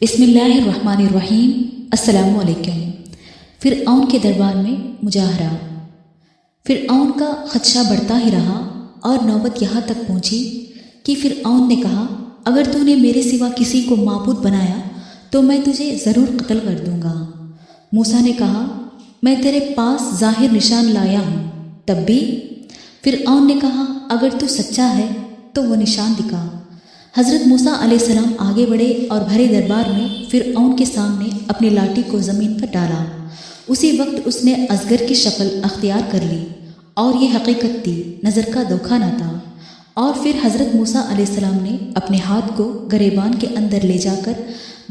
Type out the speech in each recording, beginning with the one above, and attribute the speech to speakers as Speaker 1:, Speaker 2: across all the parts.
Speaker 1: بسم اللہ الرحمن الرحیم۔ السلام علیکم۔ فرعون کے دربار میں مظاہرہ۔ فرعون کا خدشہ بڑھتا ہی رہا اور نوبت یہاں تک پہنچی کہ فرعون نے کہا، اگر تو نے میرے سوا کسی کو معبود بنایا تو میں تجھے ضرور قتل کر دوں گا۔ موسیٰ نے کہا، میں تیرے پاس ظاہر نشان لایا ہوں، تب بھی؟ فرعون نے کہا، اگر تو سچا ہے تو وہ نشان دکھا۔ حضرت موسیٰ علیہ السلام آگے بڑھے اور بھرے دربار میں فرعون کے سامنے اپنی لاٹھی کو زمین پر ڈالا۔ اسی وقت اس نے اصغر کی شکل اختیار کر لی اور یہ حقیقت تھی، نظر کا دھوکہ نہ تھا۔ اور پھر حضرت موسیٰ علیہ السلام نے اپنے ہاتھ کو گریبان کے اندر لے جا کر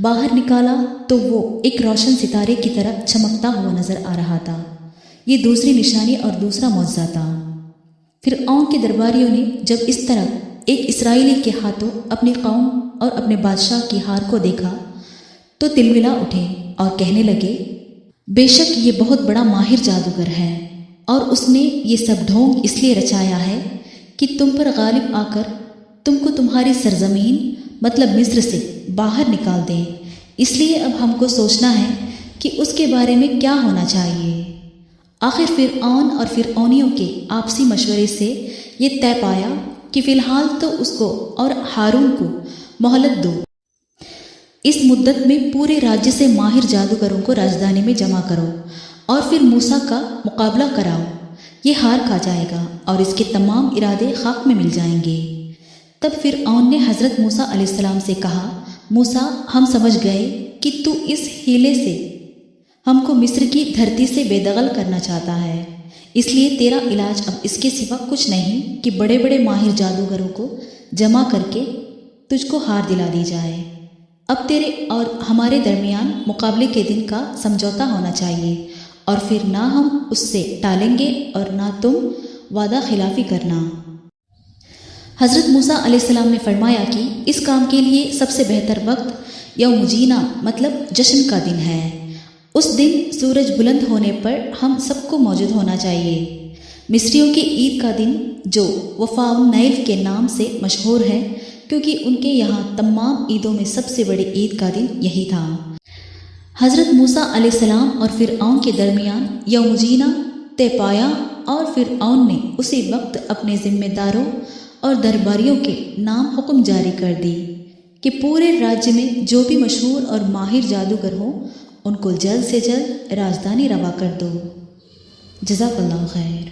Speaker 1: باہر نکالا تو وہ ایک روشن ستارے کی طرح چمکتا ہوا نظر آ رہا تھا۔ یہ دوسری نشانی اور دوسرا معجزہ تھا۔ فرعون کے درباریوں نے جب اس طرح ایک اسرائیلی کے ہاتھوں اپنی قوم اور اپنے بادشاہ کی ہار کو دیکھا تو تلملا اٹھے اور کہنے لگے، بے شک یہ بہت بڑا ماہر جادوگر ہے، اور اس نے یہ سب ڈھونگ اس لیے رچایا ہے کہ تم پر غالب آ کر تم کو تمہاری سرزمین مطلب مصر سے باہر نکال دیں۔ اس لیے اب ہم کو سوچنا ہے کہ اس کے بارے میں کیا ہونا چاہیے۔ آخر فرعون اور فرعونیوں کے آپسی مشورے سے یہ طے پایا کہ فی الحال تو اس کو اور ہارون کو مہلت دو۔ اس مدت میں پورے راجیہ سے ماہر جادوگروں کو راجدھانی میں جمع کرو اور پھر موسیٰ کا مقابلہ کراؤ۔ یہ ہار کھا جائے گا اور اس کے تمام ارادے خاک میں مل جائیں گے۔ تب فرعون نے حضرت موسیٰ علیہ السلام سے کہا، موسیٰ، ہم سمجھ گئے کہ تو اس حیلے سے ہم کو مصر کی دھرتی سے بے دخل کرنا چاہتا ہے، اس لیے تیرا علاج اب اس کے سوا کچھ نہیں کہ بڑے بڑے ماہر جادوگروں کو جمع کر کے تجھ کو ہار دلا دی جائے۔ اب تیرے اور ہمارے درمیان مقابلے کے دن کا سمجھوتا ہونا چاہیے، اور پھر نہ ہم اس سے ٹالیں گے اور نہ تم وعدہ خلافی کرنا۔ حضرت موسیٰ علیہ السلام نے فرمایا کہ اس کام کے لیے سب سے بہتر وقت یوم جینا مطلب جشن کا دن ہے۔ اس دن سورج بلند ہونے پر ہم سب کو موجود ہونا چاہیے۔ مصریوں کی عید کا دن جو وفاء النیل کے نام سے مشہور ہے، کیونکہ ان کے یہاں تمام عیدوں میں سب سے بڑی عید کا دن یہی تھا۔ حضرت موسیٰ علیہ السلام اور فرعون کے درمیان یوم جینا طے پایا، اور فرعون نے اسی وقت اپنے ذمہ داروں اور درباریوں کے نام حکم جاری کر دی کہ پورے راجیہ میں جو بھی مشہور اور ماہر جادوگر ہوں ان کو جلد سے جلد راجدھانی روا کر دو۔ جزاک اللہ خیر۔